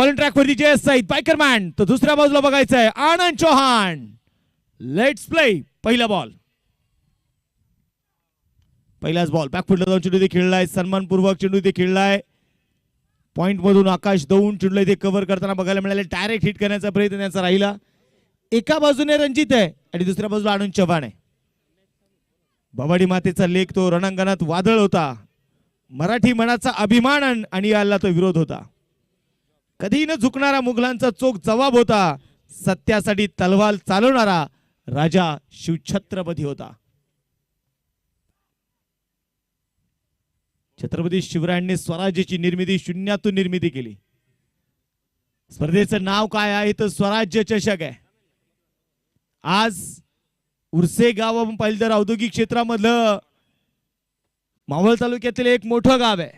Bowling track वरती जयेश सईद बायकरमॅन, तर दुसऱ्या बाजूला बघायचंय आनंद चौहान. Let's play. पहिला बॉल, पहिलाच बॉल बॅकफुटला जाऊन चेंडू इथे खेळलाय, सन्मानपूर्वक चेंडू इथे खेळलाय. पॉइंट मधून आकाश दौंड चेंडूला इथे कव्हर करताना बघायला मिळाले. डायरेक्ट हिट करण्याचा प्रयत्न त्यांचा राहिला. एका बाजूने रणजित आहे आणि दुसऱ्या बाजूला आनंद चव्हाण आहे. भवाडी मातेचा लेख तो रणांगणात वादळ होता. मराठी मनाचा अभिमान आणि याला तो विरोध होता. कधी न झुकणारा मुघलांचा चोख जवाब होता. सत्यासाठी तलवार चालवणारा राजा शिवछत्रपती होता. छत्रपती शिवरायांनी स्वराज्याची निर्मिती शून्यातून निर्मिती केली. स्पर्धेचं नाव काय आहे तर स्वराज्य चषक आहे. आज उर्से गाव आपण पाहिलं तर औद्योगिक क्षेत्रामधलं मावळ तालुक्यातील एक मोठं गाव आहे.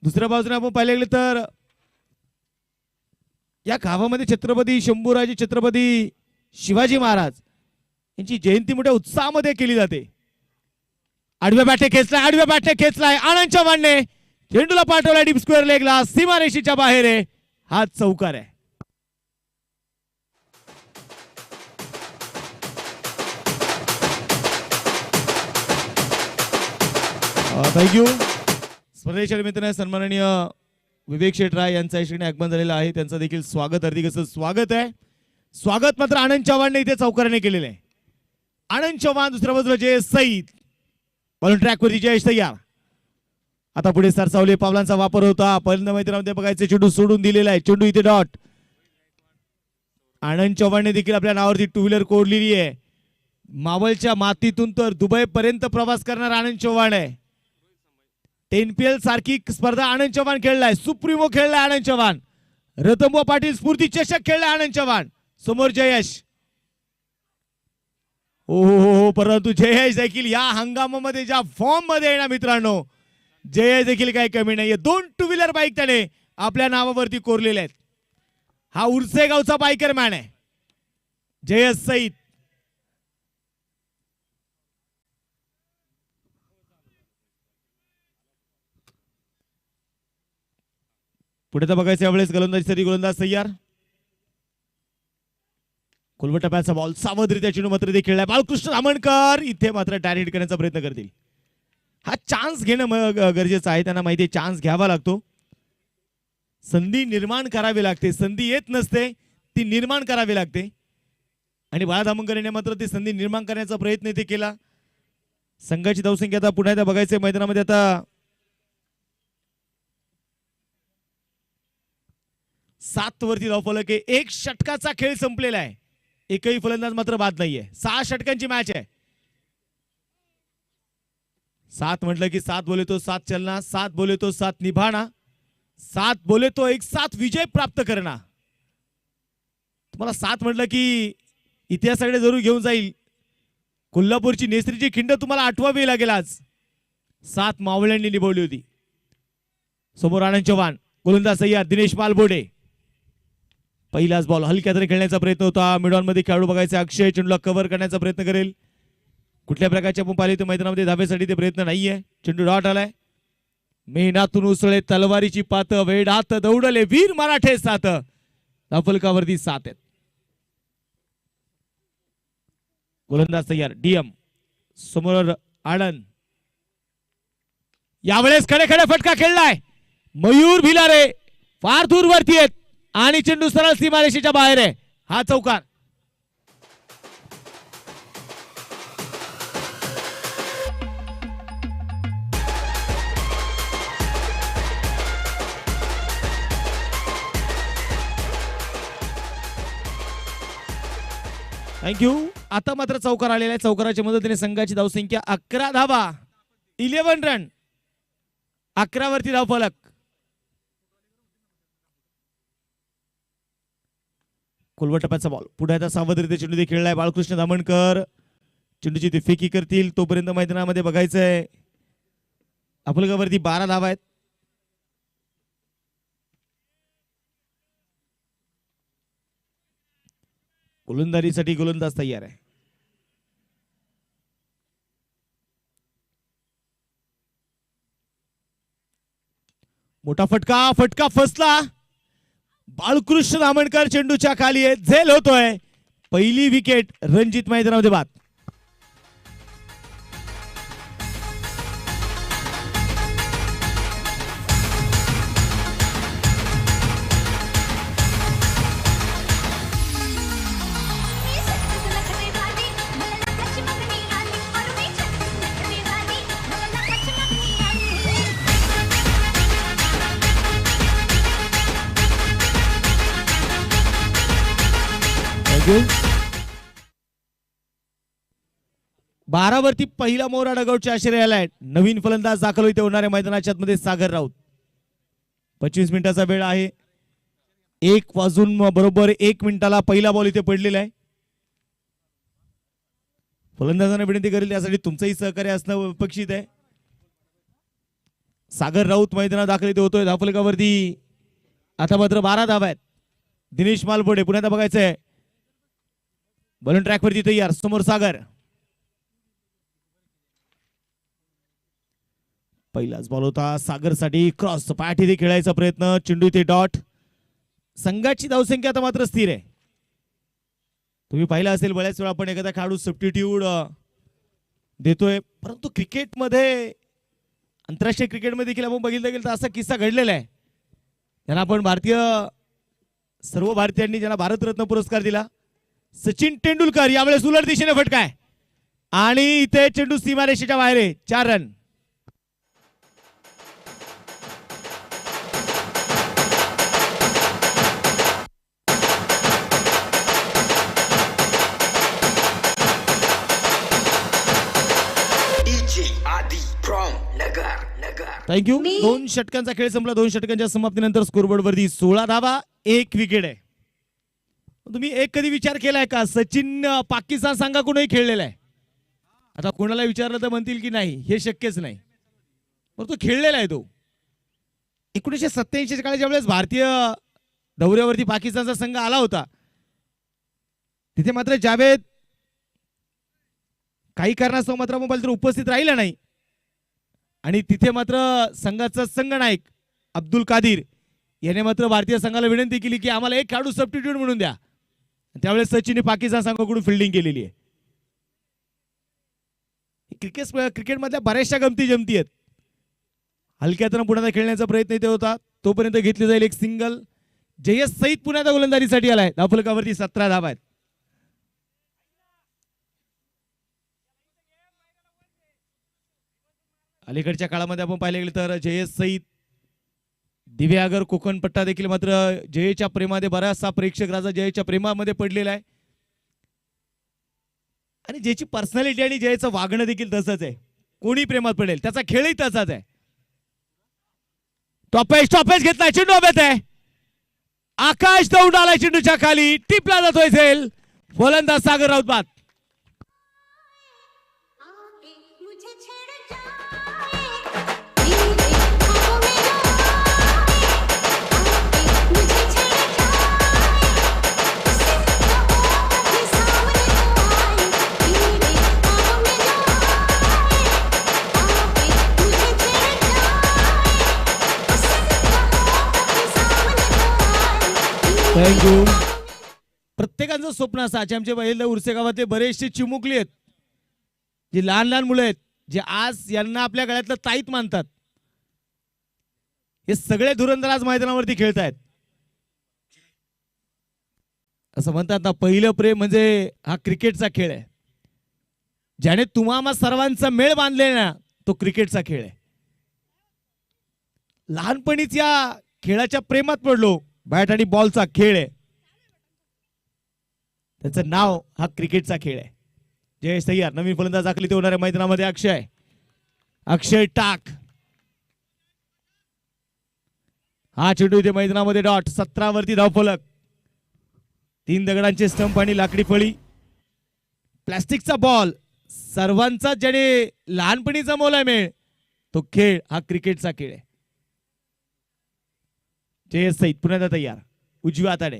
दुसऱ्या बाजूने आपण पाहिलं गेलं तर या गावामध्ये छत्रपती शंभूराजे छत्रपती शिवाजी महाराज यांची जयंती मोठ्या उत्साहामध्ये केली जाते. आडव्या बॅटने खेचलाय, आडव्या बॅटने खेचलाय आनंद चव्हाणने, चेंडूला पाठवला डीप स्क्वेअर लेगला, सीमारेषेच्या बाहेर आहे. हा चौकार आहे. थँक्यू. स्पर्धेच्या निमित्ताने सन्माननीय विवेक शेटराय यांचा इकडे आगमन झालेला आहे. त्यांचं देखील स्वागत, हार्दिक असं स्वागत आहे. स्वागत मात्र आनंद चव्हाणने इथे चौकाराने केलेलं आहे. आनंद चव्हाण, दुसऱ्या बाजूला जयेश सईद. बॉलिंग ट्रॅक वरती जयेश तयार. आता पुढे सरसावले पावलांचा वापर होता. पहिल्यांदा मैदानामध्ये बघायचे चेंडू सोडून दिलेला आहे. चेंडू इथे डॉट. आनंद चव्हाणने देखील आपल्या नावावरती टू व्हीलर कोरलेली आहे. मावळच्या मातीतून तर दुबई पर्यंत प्रवास करणार आनंद चव्हाण आहे. एनपीएल सारखी स्पर्धा आनंद चव्हाण खेळलाय. सुप्रीमो खेळलाय आनंद चव्हाण. रतनबुवा पाटील स्फूर्ती चषक खेळलाय आनंद चव्हाण. समोर जयेश. हो, परंतु जयेश देखील या हंगामामध्ये ज्या फॉर्म मध्ये आहे ना मित्रांनो, जयेश देखील काही कमी नाहीये. 2 टू व्हीलर बाईक त्याने आपल्या नावावरती कोरलेले आहेत. हा उर्से गावचा बायकरमॅन आहे जयेश सईद. पुढे तर बघायचं यावेळेस गोलंदाजीसाठी गोलंदाज तयार. कोलवटाप्याचा बॉल सावधरित्या चेंडू मात्र इथे खेळलाय. बाळकृष्ण धामणकर इथे मात्र डायरेक्ट करण्याचा प्रयत्न करतील. हा चान्स घेणं गरजेचं आहे. त्यांना माहिती आहे चान्स घ्यावा लागतो. संधी निर्माण करावी लागते. संधी येत नसते, ती निर्माण करावी लागते. आणि बाळा धामणकर यांनी मात्र ती संधी निर्माण करण्याचा प्रयत्न इथे केला. संघाची धावसंख्या आता पुन्हा एकदा बघायचं मैदानामध्ये आता 7 वरती धावफलक आहे. 1 षटकाचा खेळ संपलेला आहे. एकही फलंदाज मात्र बाद नाहीये. 6 षटकांची मॅच आहे. 7 म्हटलं की 7 बोले तो 7 चलना, 7 बोले तो 7 निभाना, 7 बोले तो एक 7 विजय प्राप्त करना. तुम्हाला 7 म्हटलं की इतिहासाकडे जरूर घेऊन जाईल. कोल्हापूरची नेसरीची खिंड तुम्हाला आठवावी लागेल. आज 7 मावळ्यांनी निभवली होती. समोर आनंद चव्हाण, गोलंदाज सय्यद दिनेश पालबोडे. पहिलाच बॉल हलक्या तरी खेळण्याचा प्रयत्न होता. मिडॉन मध्ये खेळाडू बघायचे अक्षय चेंडूला कव्हर करण्याचा प्रयत्न करेल. कुठल्या प्रकारचे आपण पाहिले तर मैदानामध्ये धावेसाठी ते प्रयत्न नाहीये. चेंडू डॉट आलाय. मेहनातून उसळे तलवारीची पात, वेडात दौडले वीर मराठे सात. धावफलकावरती 7 आहेत. गोलंदाज तयार डीएम. समोर आनंद. यावेळेस खडे खडे फटका खेळलाय. मयूर भिलारे फार दूर वरती आहेत आणि चेंडू सरळ सीमारेषेच्या बाहेर आहे. हा चौकार. थँक्यू. आता मात्र चौकार आलेला आहे. चौकाराच्या मदतीने संघाची धावसंख्या 11 धावा, 11 रन. 11 वरती धावफलक. कोलवटप्याचा बॉल पुढे आता सावधरित्या चेंडू खेळलाय. बाळकृष्ण धामणकर चेंडूची ती फेकी करतील. तोपर्यंत मैदानामध्ये बघायचंय आपल्यावरती 12 धावा आहेत. गोलंदाजीसाठी गोलंदाज तयार आहे. मोठा फटका, फटका फसला. बाळकृष्ण धामणकर चेंडूच्या खाली आहे, झेल होतोय. पहिली विकेट रणजित मैदानामध्ये बाद. बारावरती पहिला मोहरा डगआउटच्या आश्रय आलाय. नवीन फलंदाज दाखल होते होणाऱ्या मैदानाच्या मध्ये सागर राऊत. 25 मिनिटाचा वेळ आहे. 1 वाजून बरोबर 1 मिनिटाला पहिला बॉल इथे पडलेला आहे. फलंदाजांना विनंती करेल त्यासाठी तुमचंही सहकार्य असणं अपेक्षित आहे. सागर राऊत मैदानात दाखल इथे होतोय. धावफलकावरती आता मात्र 12 धावा आहेत. दिनेश मालपोडे पुन्हा बघायचं आहे. बॉलिंग ट्रॅक वरती तयार. समोर सागर. पहिलाच बॉल होता सागरसाठी. क्रॉस पाठीने खेळायचा प्रयत्न. चेंडू इथे डॉट. संघाची धावसंख्या आता मात्र स्थिर आहे. तुम्ही पाहिलं असेल बऱ्याच वेळा आपण एखादा खेळाडू सबस्टिट्यूट देतोय, परंतु क्रिकेटमध्ये आंतरराष्ट्रीय क्रिकेटमध्ये देखील आपण बघितलं गेलं तर असा किस्सा घडलेला आहे. त्यांना आपण सर्व भारतीयांनी ज्यांना भारतरत्न पुरस्कार दिला, सचिन तेंडुलकर यावेळेस उलट दिशेने फटकाय आणि इथे चेंडू सीमारेषेच्या बाहेर आहे. 4 रन. थँक्यू. 2 षटकांचा खेळ संपला. 2 षटकांच्या समाप्तीनंतर स्कोरबोर्ड वरती 16 धावा, 1 विकेट आहे. तुम्ही एक कधी विचार केलाय का सचिन पाकिस्तान संघाकडूनही खेळलेला आहे? आता कोणाला विचारलं तर म्हणतील की नाही, हे शक्यच नाही, पण तो खेळलेला आहे. तो 1987 च्या काळात ज्यावेळेस भारतीय दौऱ्यावरती पाकिस्तानचा संघ आला होता, तिथे मात्र जावेद काही कारणास्तव मात्र मोबाईल तर उपस्थित राहिला नाही आणि तिथे मात्र संघाचा संघनायक अब्दुल कादिर याने मात्र भारतीय संघाला विनंती केली की आम्हाला एक खेळाडू सबस्टिट्यूट म्हणून द्या. त्यावेळेस सचिनने पाकिस्तान संघाकडून फिल्डिंग केलेली आहे. क्रिकेटमधल्या बऱ्याचशा गमती जमती आहेत. हलक्यातनं पुन्हा खेळण्याचा प्रयत्न इथे होता, तोपर्यंत घेतली जाईल एक सिंगल. जयेश सईद पुन्हा गोलंदाजीसाठी आलाय. धावफलकावरती 17 धावा आहेत. अलीकडच्या काळामध्ये आपण पाहिले गेले तर जयेश सईद, दिव्यागर कोकण पट्टा देखील मात्र जयेच्या प्रेमामध्ये बराचसा प्रेक्षक राजा जयेच्या प्रेमामध्ये पडलेला आहे आणि जयची पर्सनॅलिटी आणि जयचं वागणं देखील तसंच आहे. कोणी प्रेमात पडेल, त्याचा खेळही तसाच आहे. टॉपेज घेतलाय, चेंडू हवेत आहे. आकाश दौड आलाय चेंडूच्या खाली, टिपला जातोय झेल. फलंदाज सागर राऊत बाद. थँक्यू. प्रत्येकाचं स्वप्न असं, आमच्या बैल उरसे गावातले बरेचसे चिमुकले आहेत, जे लहान लहान मुलं आहेत, जे आज यांना आपल्या गळ्यातलं ताईत मानतात. हे सगळे धुरंदर आज मैदानावरती खेळतायत. असं म्हणतात ना, पहिलं प्रेम म्हणजे हा क्रिकेटचा खेळ आहे. ज्याने तुम्हा सर्वांचा मेळ बांधले ना, तो क्रिकेटचा खेळ आहे. लहानपणीच या खेळाच्या प्रेमात पडलो. बॅट आणि बॉलचा खेळ आहे, त्याचं नाव हा क्रिकेटचा खेळ आहे. जयेश तयार. नवीन फलंदाज दाखल इथे होणाऱ्या मैदानामध्ये अक्षय टाक. हा चेंडू इथे मैदानामध्ये डॉट. 17 वरती धावफलक. 3 दगडांचे स्टंप आणि लाकडी फळी. प्लास्टिकचा बॉल. सर्वांचा ज्याने लहानपणी जमवलाय मेळ, तो खेळ हा क्रिकेटचा खेळ आहे. जयेश सईद पुन्हा तयार. उजव्या हाताने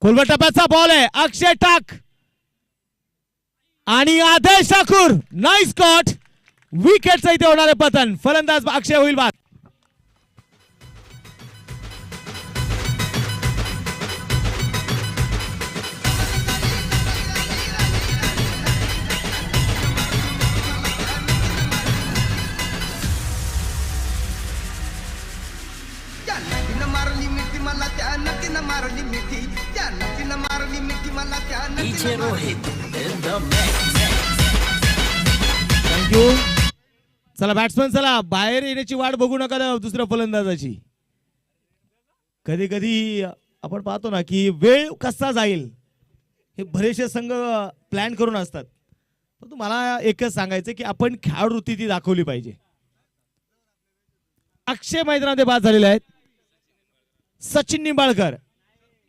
खोलवर टप्प्याचा बॉल आहे. अक्षय टाक आणि आदेश ठाकूर. Nice cot. विकेटचा इथे होणारे पतन. फलंदाज अक्षय होईल बाद. मारली मिठी मला त्या नटीनं मारली मिठी त्या नटीनं मारली मिठी मला त्या नटीनं रोहित थँक्यू. चला बॅट्समन चला बाहेर येण्याची वाट बघू नका दुसऱ्या फलंदाजाची. कधी कधी आपण पाहतो ना की वेळ कसा जाईल हे बरेचसे संघ प्लॅन करून असतात. पण मला एकच सांगायचं की आपण खेळाडूवृत्ती ती दाखवली पाहिजे. अक्षय मैदानामध्ये बाद झालेले आहेत. सचिन निंबाळकर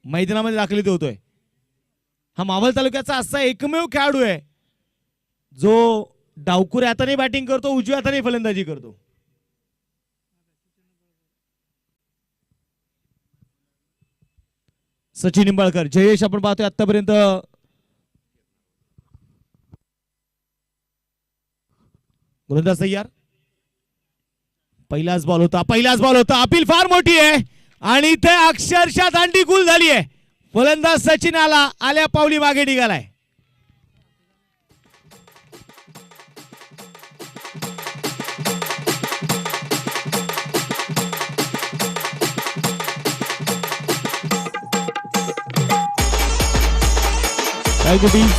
मैदानामध्ये दाखल होतोय. हा मावळ तालुक्याचा असा एकमेव खेळाडू आहे जो डावकुऱ्या हाताने बॅटिंग करतो, उजव्या हाताने फलंदाजी करतो. सचिन निंबाळकर. जयेश आपण पाहतोय आतापर्यंत गोलंदाज तयार. पहिलाच बॉल होता. अपील फार मोठी आहे आणि इथे अक्षरशः दांडी गुल झाली आहे. फलंदाज सचिन आल्या पावली मागे निघालाय.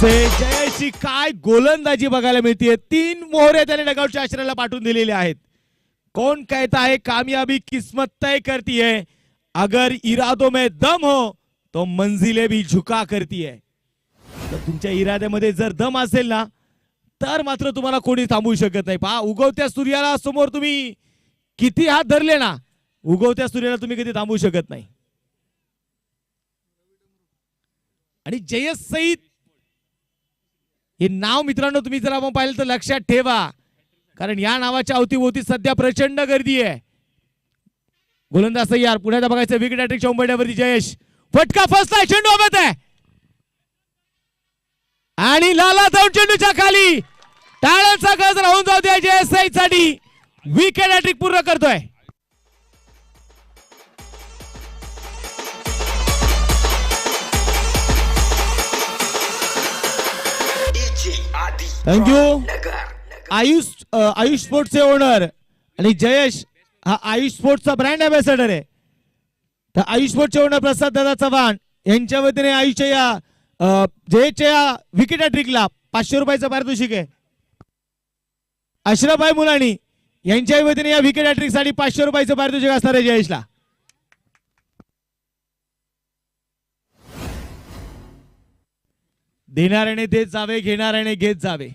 जयश्री काय गोलंदाजी बघायला मिळते. 3 मोहरे त्याने डगआउटच्या आश्रयाला पाठवून दिलेले आहेत. कौन कहता है कामयाबी किस्मत तय करती है, अगर इरादों में दम हो तो मंजिलें भी झुका करती है. तर तुमच्या इराद्यामध्ये जर दम असेल ना तर मात्र तुम्हाला कोणी थांबवू शकत नाही. पहा उगवत्या सूर्याला समोर तुम्ही किती हात धरले ना, उगवत्या सूर्याला तुम्ही कधी थांबवू शकत नाही. आणि जयेश सईद हे नाव मित्रांनो तुम्ही जर आपण पाहिलं तर लक्षात ठेवा, कारण या नावाच्या अवतीभोवती सध्या प्रचंड गर्दी आहे. गोलंदाज तयार. पुण्याचा बघायचं विकेट हॅट्रिक उंबरठ्यावरती जयेश. फटका फसलाय. चेंडू हवेत आहे आणि लाला जाऊन चेंडूच्या खाली. टाळ्यांचा गज राहून जाऊ द्या. जयेश सईद साठी विकेट हॅट्रिक पूर्ण करतोय. थँक्यू. आयुष स्पोर्ट्सचे ओनर आणि जयेश हा आयुष स्पोर्ट्सचा ब्रँड अँबॅसेडर आहे. तर आयुष स्पोर्ट्सचे ओनर प्रसाद दादा चव्हाण यांच्या वतीने आयुषच्या या जयेशच्या विकेट हॅट्रिकला 500 रुपयाचं पारितोषिक आहे. अशरफभाई मुलानी यांच्या वतीने या विकेट हॅट्रिक साठी 500 रुपयाचं पारितोषिक असणार आहे जयेशला. देणाऱ्याने देत जावे, घेणाऱ्याने घेत जावे.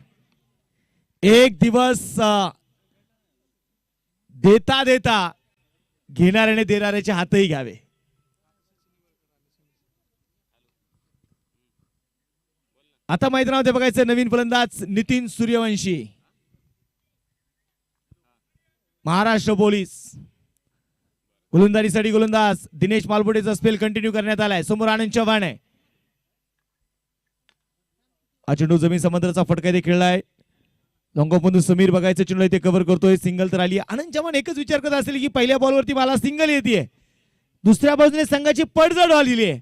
एक दिवस देता देता घेणाऱ्याने देणाऱ्याचे हातही घ्यावे. आता मैदानामध्ये बघायचं नवीन फलंदाज नितीन सूर्यवंशी, महाराष्ट्र पोलीस. गोलंदाजीसाठी गोलंदाज दिनेश मालपुटेचा स्पेल कंटिन्यू करण्यात आलाय. समोर आनंद चव्हाण आहे. हा चेंडू जमीन समुद्राचा फटका इथे खेळलाय. लॉंगॉपमधून समीर बघायचं चेंडू इथे कव्हर करतोय. सिंगल तर आली. आनंद चव्हाण एकच विचार करत असेल की पहिल्या बॉलवरती मला सिंगल येते, दुसऱ्या बाजूने संघाची पडझड आलेली आहे.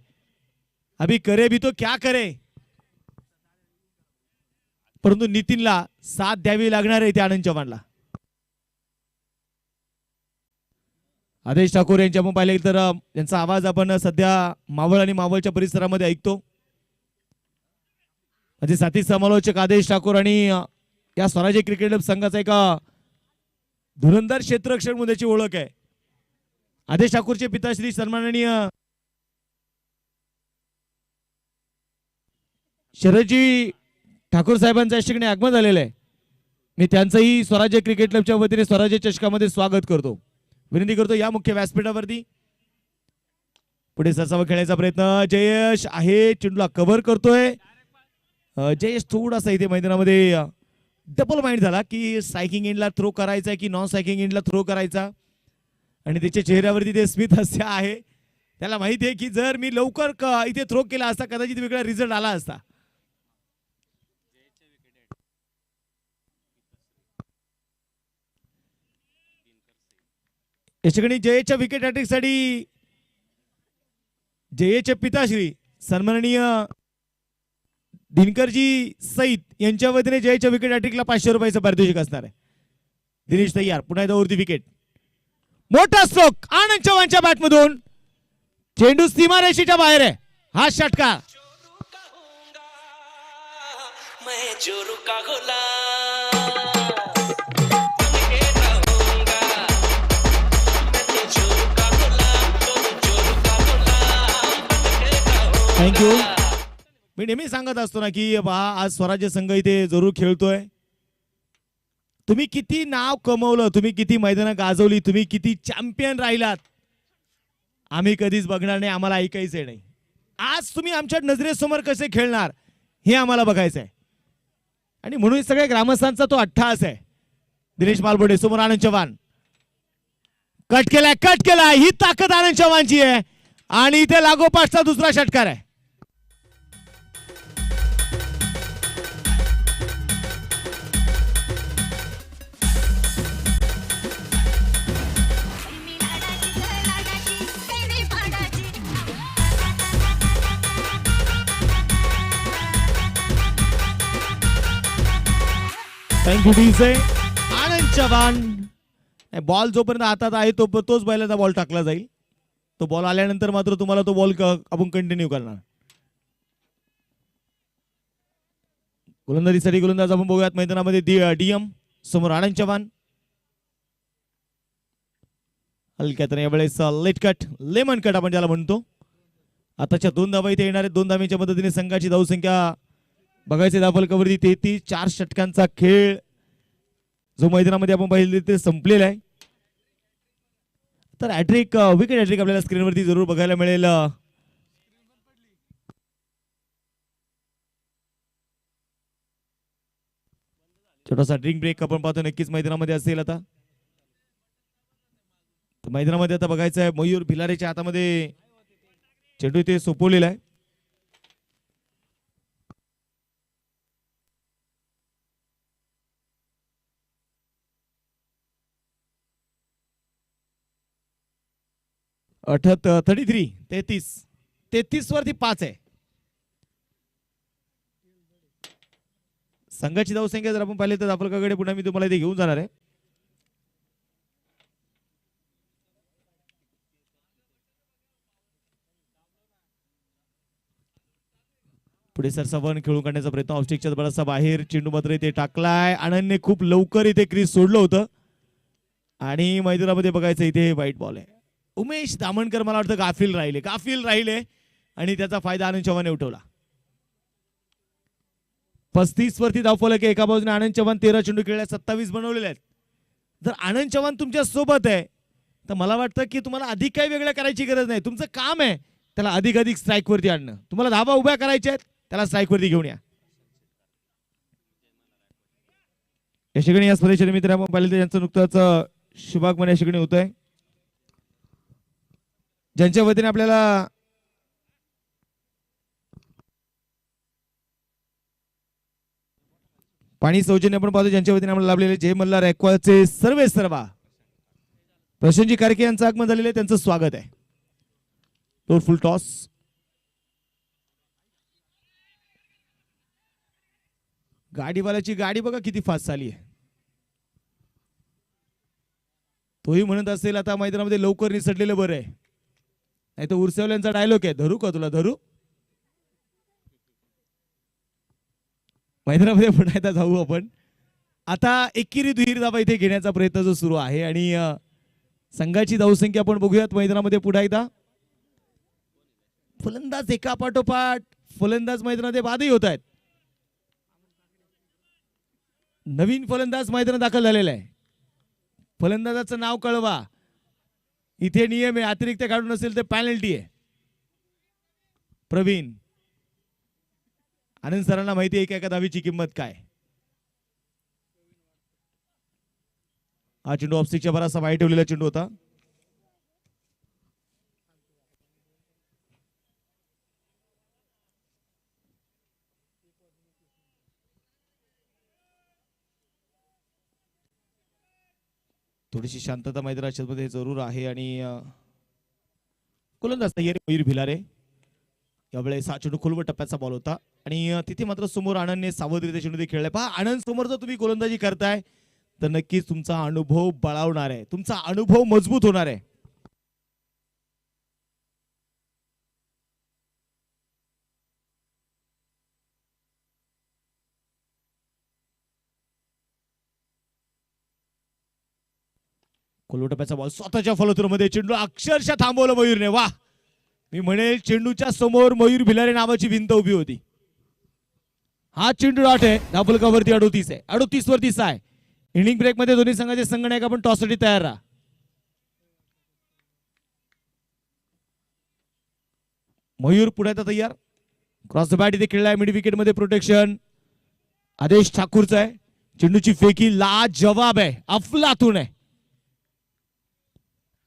अभी करे भी तो क्या करे. परंतु नितीनला साथ द्यावी लागणार आहे ते आनंद चव्हाणला. आदेश ठाकूर यांच्या आपण पाहिले तर यांचा आवाज आपण सध्या मावळ आणि मावळच्या परिसरामध्ये ऐकतो. माझे साथी समालोचक आदेश ठाकूर आणि या स्वराज्य क्रिकेट क्लब संघाचा एका धुरंधर क्षेत्ररक्षक म्हणून त्याची ओळख आहे. आदेश ठाकूरचे पिताश्री सन्माननीय शरदजी ठाकूर साहेबांच्या ठिकाणी आगमन झालेलं आहे. मी त्यांचंही स्वराज्य क्रिकेट क्लबच्या वतीने स्वराज्य चषकामध्ये स्वागत करतो. विनंती करतो या मुख्य व्यासपीठावरती पुढे सरसावा खेळण्याचा प्रयत्न. जयेश आहे, चेंडूला कव्हर करतोय. जयेश थोडासा इथे मैदानामध्ये डबल माइंड झाला की स्ट्रायकिंग एंडला थ्रो करायचा की नॉन स्ट्रायकिंग एंडला थ्रो करायचा, आणि त्याच्या चेहऱ्यावरती ते स्मित हास्य आहे. त्याला माहिती आहे की जर मी लवकर इथे थ्रो केला असता कदाचित वेगळा रिझल्ट आला असता. याच्याकडे जयेशच्या विकेट हॅट्रिक साठी जयेशचे पिताश्री सन्माननीय दिनकरजी सईद यांच्या वतीने जयेशच्या विकेट हॅट्रिकला 500 रुपयाचं पारितोषिक असणार आहे. दिनेश तयार. पुन्हा एकदा वरती विकेट. मोठा स्ट्रोक आनंद चव्हाणच्या बॅटमधून चेंडू सीमारेषेच्या बाहेर आहे. हा षटकार. मैं जोरू का थँक्यू. मी नेहमी सांगत असतो ना की पहा आज स्वराज्य संघ इथे जरूर खेळतोय. तुम्ही किती नाव कमवलं, तुम्ही किती मैदानं गाजवली, तुम्ही किती चॅम्पियन राहिलात, आम्ही कधीच बघणार नाही, आम्हाला ऐकायचंय नाही. आज तुम्ही आमच्या नजरेसमोर कसे खेळणार हे आम्हाला बघायचं आहे. आणि म्हणून सगळ्या ग्रामस्थांचा तो अट्टहास आहे. दिनेश मालबोडे समोर आनंद चव्हाण. कट केलाय. ही ताकद आनंद चव्हाणची आहे आणि इथे लागोपाठचा दुसरा षटकार आहे. Thank you DJ. Anand Chavan. Ball जोपर्यंत हातात आहे तोच बैलाचा बॉल टाकला जाईल. तो बॉल आल्यानंतर मात्र तुम्हाला तो बॉल आपण कंटिन्यू करणार. गोलंदाजीसाठी गोलंदाज आपण बघूयात मैदानामध्ये डीएम समोर आनंद चव्हाण. हलक्यात यावेळेस लेट कट, लेमन कट आपण ज्याला म्हणतो. आताच्या 2 धावा इथे येणार आहेत. 2 धावांच्या मदतीने संघाची धावसंख्या बघायचे धावफलकावरती 33. 4 षटकांचा खेळ जो मैदानामध्ये आपण पाहिले ते संपलेला आहे. तर हॅट्रिक, विकेट हॅट्रिक आपल्याला स्क्रीनवरती जरूर बघायला मिळेल. छोटासा ड्रिंक ब्रेक आपण पाहतो नक्कीच मैदानामध्ये असेल. आता मैदानामध्ये आता बघायचं आहे मयूर भिलारेच्या हातामध्ये चेंडू ते सोपवलेला आहे. अठ्ठ्याहत्तर 33 वरती 5 आहे. संघाची धावसंख्या जर आपण पाहिली तर दाफलकाकडे पुन्हा मी तुम्हाला इथे घेऊन जाणार आहे. पुढे सरसावण खेळून काढण्याचा प्रयत्न. ऑफस्टिकच्या बराचसा बाहेर चेंडू मात्र इथे टाकलाय. आनंदने खूप लवकर इथे क्रीज सोडलं होतं आणि मैदानामध्ये बघायचं इथे व्हाईट बॉल आहे. उमेश दामणकर मला वाटतं गाफील राहिले आणि त्याचा फायदा आनंद चव्हाण उठवला. 35 वरती धावफलक आहे. एका बाजूने आनंद चव्हाण 13 चेंडू खेळल्या 27 बनवलेले आहेत. जर आनंद चव्हाण तुमच्या सोबत आहे तर मला वाटतं की तुम्हाला अधिक काही वेगळं करायची गरज नाही. तुमचं काम आहे त्याला अधिक स्ट्राईक वरती आणणं. तुम्हाला धावा उभ्या करायच्या आहेत, त्याला स्ट्राईक वरती घेऊन या. या ठिकाणी या स्पर्धेच्या निमित्ताने आपण पाहिलं यांचं नुकतंच शुभागमन या ठिकाणी होत आहे, ज्यांच्या वतीने आपल्याला पाणी सौजन्य आपण पाहतो. ज्यांच्या वतीने आपल्याला लाभलेले जय मल्हार ॲक्वाचे सर्वा प्रशांतजी कारके यांचं आगमन झालेलं आहे. त्यांचं स्वागत आहे. फुल टॉस. गाडीवाल्याची गाडी बघा किती फास्ट चालली आहे. तोही म्हणत असेल आता मैदानामध्ये लवकर निसटलेलं बरं आहे, नाही तर उरसेवल्यांचा डायलॉग आहे, धरू का तुला धरू. मैदानामध्ये पुन्हा एकदा जाऊ आपण. आता एकेरी दुहेरी धावा इथे घेण्याचा प्रयत्न जो सुरू आहे आणि संघाची धावसंख्या आपण बघूयात मैदानामध्ये पुन्हा एकदा. फलंदाज एका पाठोपाठ फलंदाज मैदानामध्ये बादही होत आहेत. नवीन फलंदाज मैदानात दाखल झालेला आहे. फलंदाजाचं नाव कळवा. इथे नियम आहे, अतिरिक्त काढून नसेल तर पॅनल्टी आहे. प्रवीण आनंद सरांना माहिती आहे एका धावीची किंमत काय. हा चेंडू ऑफस्टिकच्या बराचसा वाईट ठेवलेला चेंडू होता. थोडीशी शांतता मैदानामध्ये जरूर आहे आणि गोलंदाज तयारी मयूर भिलारे. यावेळेस हा चेंडू खोलवर टप्प्याचा बॉल होता आणि तिथे मात्र समोर आनंदने सावधरित्या चेंडू खेळलाय. पहा आनंद समोर जर तुम्ही गोलंदाजी करताय तर नक्कीच तुमचा अनुभव बळावणार आहे, तुमचा अनुभव मजबूत होणार आहे. कोलटप्प्याचा बॉल स्वतःच्या फॉलोथ्रूमध्ये चेंडू अक्षरशः थांबवलं मयूरने. वा, मी म्हणेल चेंडूच्या समोर मयूर भिलारे नावाची भिंत उभी होती. हा चेंडू डॉट आहे. धावफलकावरती 38 आहे. 38 वरती 6 आहे. इनिंग ब्रेक मध्ये दोन्ही संघाचे संघनायक आपण टॉससाठी तयार राहा. मयूर पुढे आता तयार. क्रॉस द बॅट इथे खेळलाय. मिड विकेट मध्ये प्रोटेक्शन आदेश ठाकूरचा आहे. चेंडूची फेकी लाजवाब आहे, अफलातून आहे.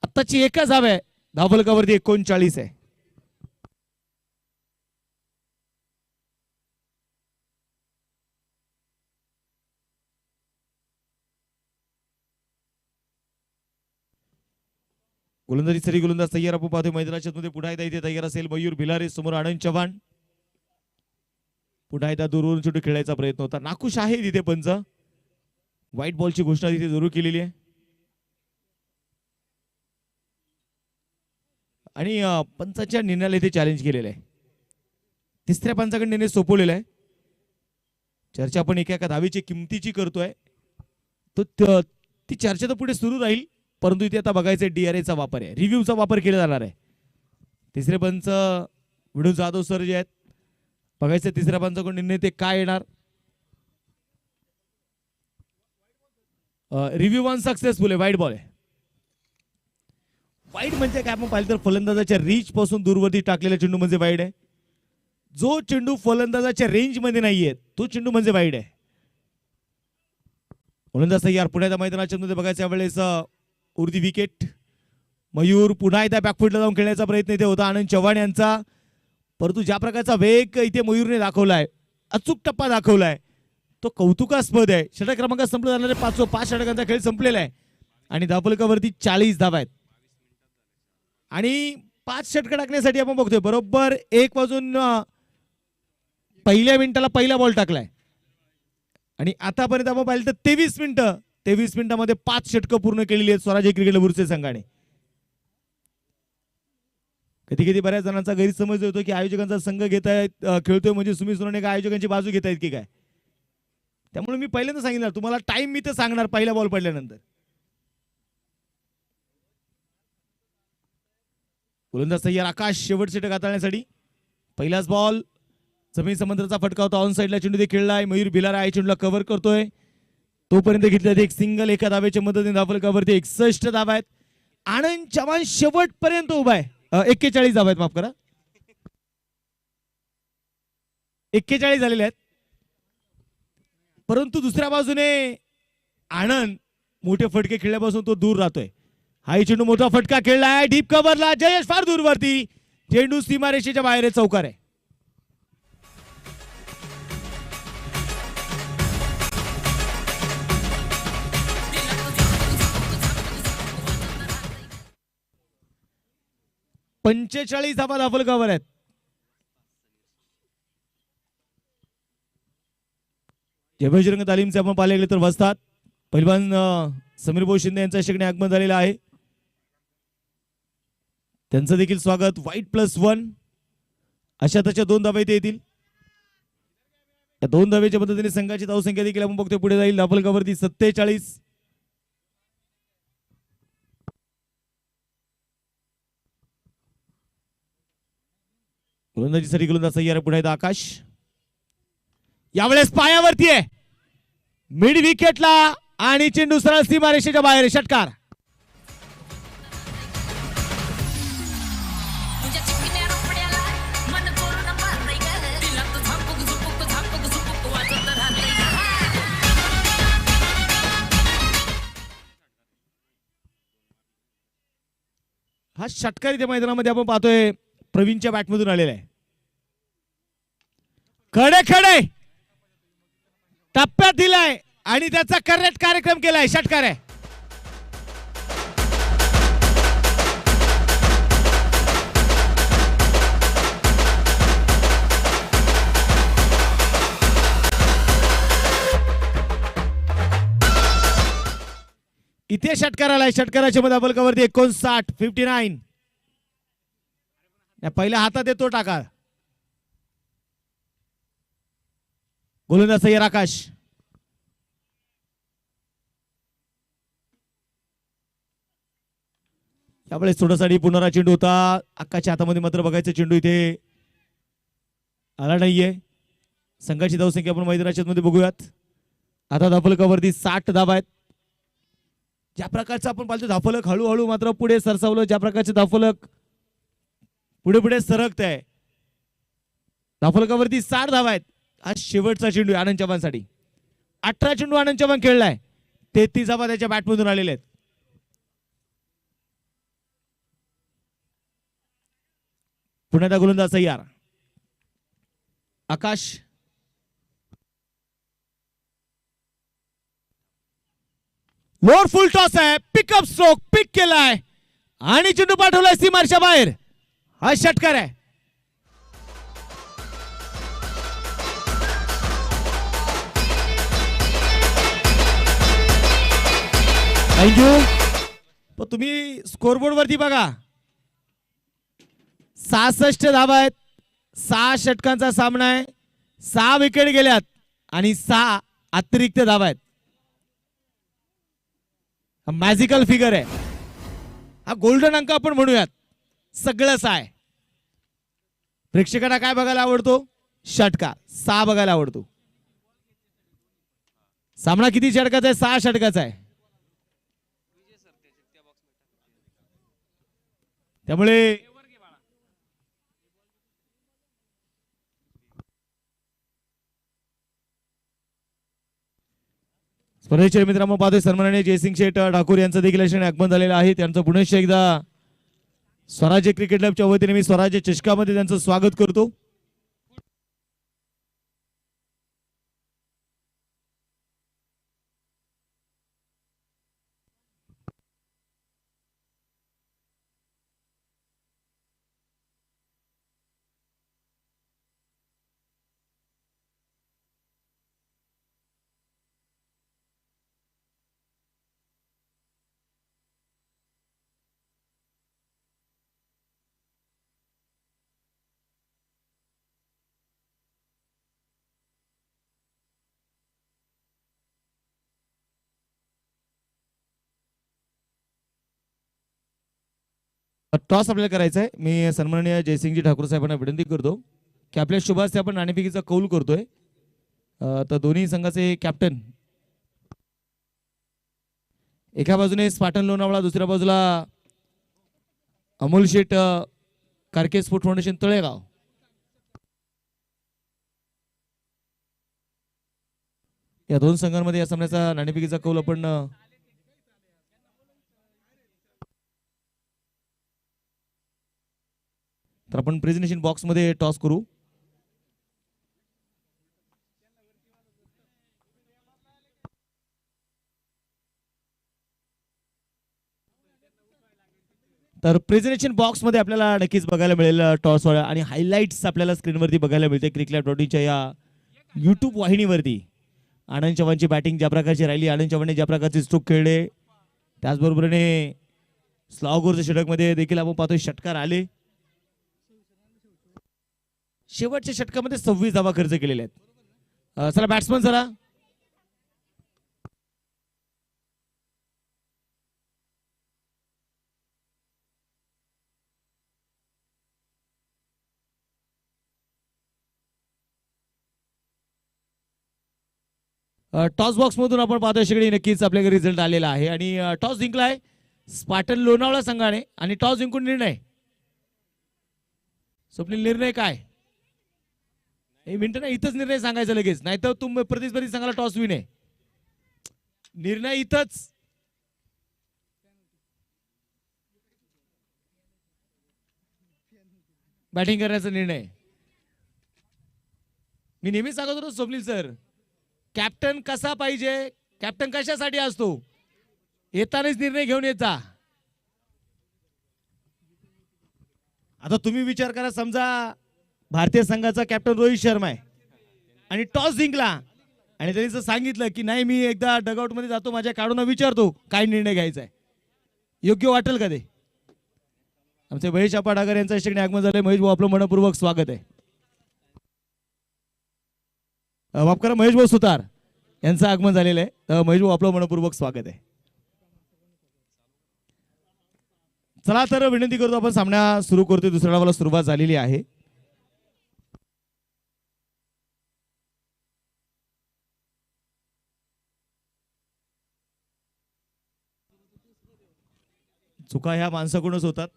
आत्ताची एकच धाव आहे. धावफलकावरती 39 आहे. गोलंदाजी सरी गोलंदाज तयार आपण पाहतोय मैदानाच्या मध्ये. पुन्हा एकदा इथे तयार असेल मयूर भिलारे. समोर आनंद चव्हाण. पुन्हा एकदा दूरवरून चेंडू खेळायचा प्रयत्न होता. नाखुश आहे तिथे पंच. व्हाईट बॉलची घोषणा तिथे जरूर केलेली आहे. आणि पंचाच्या निर्णयाला इथे चॅलेंज केलेलं आहे. तिसऱ्या पंचाकडे निर्णय सोपवलेला आहे. चर्चा आपण एका धावेची किमतीची करतोय. तो ती चर्चा तर पुढे सुरू राहील, परंतु इथे आता बघायचं DRAचा वापर आहे, रिव्ह्यूचा वापर केला जाणार आहे. तिसरे पंच विनोद जाधव सर जे आहेत, बघायचं तिसऱ्या पंचाकडून निर्णय ते काय येणार. रिव्ह्यू 1 सक्सेसफुल आहे. वाईट बॉल आहे. वाईट म्हणजे काय आपण पाहिलं तर फलंदाजाच्या रीच पासून दूरवरती टाकलेला चेंडू म्हणजे वाईट आहे. जो चेंडू फलंदाजाच्या रेंज मध्ये नाहीये तो चेंडू म्हणजे वाईट आहे. फलंदाज तयार. पुण्याच्या मैदानाच्या मध्ये बघायचं यावेळेस उर्दी विकेट. मयूर पुन्हा एकदा बॅकफुटला जाऊन खेळण्याचा प्रयत्न इथे होता आनंद चव्हाण यांचा, परंतु ज्या प्रकारचा वेग इथे मयूरने दाखवलाय, अचूक टप्पा दाखवलाय, तो कौतुकास्पद आहे. षटक क्रमांक संपला जाणारे 5 षटकांचा खेळ संपलेला आहे आणि धावफलकावरती 40 धावा आहेत. आणि 5 षटक टाकण्यासाठी आपण बघतोय बरोबर 1 वाजून पहिल्या मिनिटाला पहिला बॉल टाकलाय आणि आतापर्यंत आपण पाहिलं तर 23 मिनिटांमध्ये 5 षटकं पूर्ण केलेली आहेत स्वराज्य क्रिकेट बुरसे संघाने. कधी कधी बऱ्याच जणांचा गैरसमज होतो की आयोजकांचा संघ घेत आहेत, खेळतोय म्हणजे सुमित सोनवणे का आयोजकांची बाजू घेत आहेत की काय. त्यामुळे मी पहिल्यांदा सांगितलं तुम्हाला टाइम मी तर सांगणार पहिला बॉल पडल्यानंतर. गोलंदाज तयार आकाश शेवट षटक हाताळण्यासाठी. पहिलाच बॉल जमीन समुद्राचा फटका होता. ऑन साईडला चेंडू ते खेळलाय. मयूर भिलारे आहे चेंडूला कव्हर करतोय. तोपर्यंत घेतलं एक सिंगल एका धावेच्या मदतीने धावफलकावरती 61 धावा आहेत. आनंद चव्हाण शेवटपर्यंत उभा आहे. 41 धावा आहेत, माफ करा, 41 झालेले आहेत. परंतु दुसऱ्या बाजूने आनंद मोठे फटके खेळल्यापासून तो दूर राहतोय. हाही चेंडू मोठा फटका खेळलाय डीप कव्हरला. जयेश फार दूरवरती. चेंडू सीमारेषेच्या बाहेर चौकार आहे. पंचेचाळीस धावा धावफलकावर आहेत. जे बजरंग तालीमचे आपण पाहिले गेले तर वस्तात पहिलवान समीर भाऊ शिंदे यांच्या शिकणे आगमन झालेलं आहे. त्यांचं देखील स्वागत. व्हाईट +1 अशा त्याच्या 2 धावा इथे येतील. या 2 धावेच्या पद्धतीने संघाची धावसंख्या देखील आपण बघतोय पुढे जाईल. धावफलकावरती 47. गोलंदाजीसाठी गोलंदाज तयार. पुढे येतो आकाश. यावेळेस पायावरती आहे मिड विकेटला आणि चेंडू सरळ सीमारेषेच्या बाहेर. षटकार. हा षटकार इथे मैदानामध्ये आपण पाहतोय प्रवीणच्या बॅटमधून आलेला आहे. खडे खडे टप्प्यात दिलाय आणि त्याचा करेक्ट कार्यक्रम केलाय. षटकार आहे. इथे षटकार आलाय. षटकाराच्या मध्ये धावफलकावरती 59. पहिल्या हातात येतो टाका. गोलंदाज तयार आकाश. यावेळेस थोडासा पुनरा चेंडू होता. अक्काच्या हातामध्ये मात्र बघायचं चेंडू इथे आला नाहीये. संघाची धावसंख्या आपण मैदानाच्या मध्ये बघूयात. आता धावफलकावरती 60 धावा आहेत. ज्या प्रकारचं आपण पाहिलं धावफलक हळूहळू मात्र पुढे सरसावलं. ज्या प्रकारचे धावफलक पुढे पुढे सरकत आहे. धावफलकावरती 60 धावा आहेत. आज शेवटचा चेंडू आनंद चव्हाणसाठी. 18 चेंडू आनंद चव्हाण खेळलाय. 33 धावा त्याच्या बॅटमधून आलेल्या आहेत. पुण्याचा गोलंदाज तयार. आकाश लोअर फुल टॉस आहे. पिकअप स्ट्रोक पिक केलाय आणि चेंडू पाठवलाय सीमारच्या बाहेर. हा षटकार आहे. थँक्यू. पण तुम्ही स्कोरबोर्ड वरती बघा 66 धावा आहेत. 6 षटकांचा सामना आहे. 6 विकेट गेल्यात आणि 6 अतिरिक्त धावा आहेत. हा मॅजिकल फिगर आहे. हा गोल्डन अंक आपण म्हणूयात. सगळंच आहे. प्रेक्षकांना काय बघायला आवडतो? षटकार. 6 बघायला आवडतो. सामना किती षटकाचा आहे? 6 षटकाचा आहे. त्यामुळे स्पर्धेचे मित्रांनो पाहतोय सन्माननीय जयसिंग शेठ ठाकूर यांचं देखील आगमन झालेलं आहे. त्यांचं पुन्हा एकदा स्वराज्य क्रिकेट क्लबच्या वतीने मी स्वराज्य चषकामध्ये त्यांचं स्वागत करतो. टॉस आपल्याला करायचा आहे. मी सन्माननीय जयसिंगजी ठाकूर साहेबांना विनंती करतो की आपल्या शुभ हस्ते आपण नाणेफेकीचा कौल करतोय. तर दोन्ही संघाचे कॅप्टन एका बाजूने स्पाटन लोणावळा, दुसऱ्या बाजूला अमोल शेठ कारके स्पोर्ट फाउंडेशन तळेगाव. या दोन संघांमध्ये या सामन्याचा नाणेफेकीचा कौल आपण तर आपण प्रेझेंटेशन बॉक्स मध्ये टॉस करू. तर प्रेझेंटेशन बॉक्स मध्ये आपल्याला नक्कीच बघायला मिळेल टॉस आणि हायलाइट्स आपल्याला स्क्रीनवरती बघायला मिळते. क्रिकेट.च्या या युट्यूब वाहिनीवरती आनंद चव्हाणची बॅटिंग ज्या प्रकारची राहिली, आनंद चव्हाणने ज्या प्रकारचे स्ट्रोक खेळले, त्याचबरोबरीने स्लॉगोरच्या षटकमध्ये देखील आपण पाहतोय षटकार आले. शेवटच्या षटकामध्ये 26 धावा खर्च केलेले आहेत. चला बॅट्समन जरा टॉस बॉक्स मधून आपण पाहतोय शेगडी नक्कीच आपल्याकडे रिझल्ट आलेला आहे आणि टॉस जिंकलाय स्पाटन लोणावळा संघाने आणि टॉस जिंकून निर्णय. स्वप्नील निर्णय काय? एक मिनिट ना, इथंच निर्णय सांगायचा लगेच, नाही तर तुम्ही प्रतिस्पर्धी संघाला टॉस विन आहे. निर्णय इथंच. बॅटिंग करण्याचा निर्णय. मी नेहमी सांगत होतो स्वप्नील सर, कॅप्टन कसा पाहिजे, कॅप्टन कशासाठी असतो, येतानाच निर्णय घेऊन येता. आता तुम्ही विचार करा, समजा भारतीय संघाचा कॅप्टन रोहित शर्मा आहे आणि टॉस जिंकला आणि त्यांनी जर सांगितलं की नाही मी एकदा डगआउट मध्ये जातो, माझ्या काढून विचारतो काय निर्णय घ्यायचा आहे, योग्य वाटेल का ते? आमचे महेश आपाडागर यांचा शिकणे आगमन झाले. महेश भाऊ आपलं मनपूर्वक स्वागत आहे. माफ करा, महेश भाऊ सुतार यांचं आगमन झालेलं आहे. महेश भाऊ आपलं मनपूर्वक स्वागत आहे. चला तर विनंती करतो आपण सामना सुरू करतोय. दुसऱ्या डावाला सुरुवात झालेली आहे. चुका ह्या माणसाकडूनच होतात.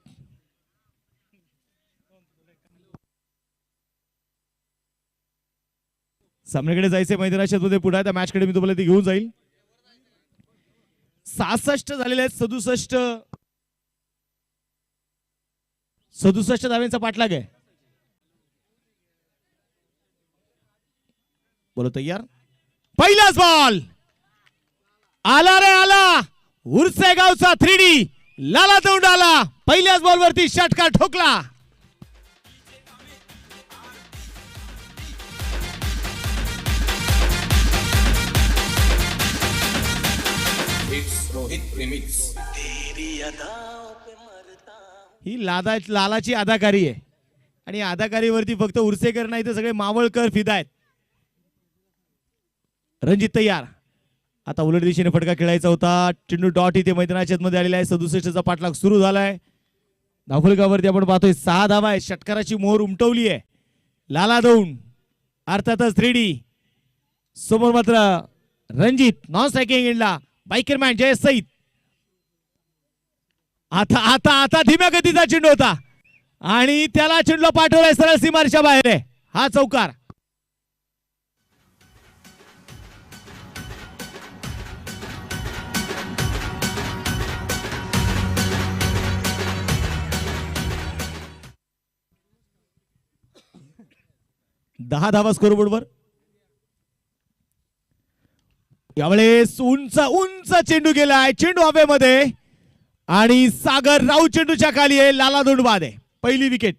सामन्याकडे जायचे मैदानाच्या मध्ये पुढे त्या मॅच कडे मी तुम्हाला ते घेऊन जाईल. 66 झालेले आहेत. 67 धाव्यांचा पाठलाग आहे. बोलो तयार. पहिलाच बॉल आला रे आला. उरसे गावचा 3D लाला दौंड आला. पहिल्याच बॉल वरती षटकार ठोकला. ही लालाची अदाकारी आहे आणि अदाकारीवरती फक्त उरसेकर नाही तर सगळे मावळकर फिदा आहेत. रणजित तयार. आता उलट दिशेने फटका खेळायचा होता. चेंडू डॉट इथे मैदानाच्या मध्ये आलेला आहे. 67चा पाठलाग सुरू झालाय. धावफलकावरती आपण पाहतोय 6 धावा आहे. षटकाराची मोहर उमटवली आहे. लाला दौंड अर्थातच 3D समोर मात्र रणजित नॉन स्ट्रायकिंग एंडला बायकरमॅन जय सईद. आता आता आता धीम्या गतीचा चेंडू होता आणि त्याला चेंडूला पाठवलाय सरळ सीमारेषा बाहेर आहे. हा चौकार. दहा धावा स्कोरबोर्डवर. यावेळेस उंच उंच चेंडू गेलाय. चेंडू हवेमध्ये आणि सागर राऊ चेंडूच्या खाली आहे. लाला दौंड बाद आहे. पहिली विकेट.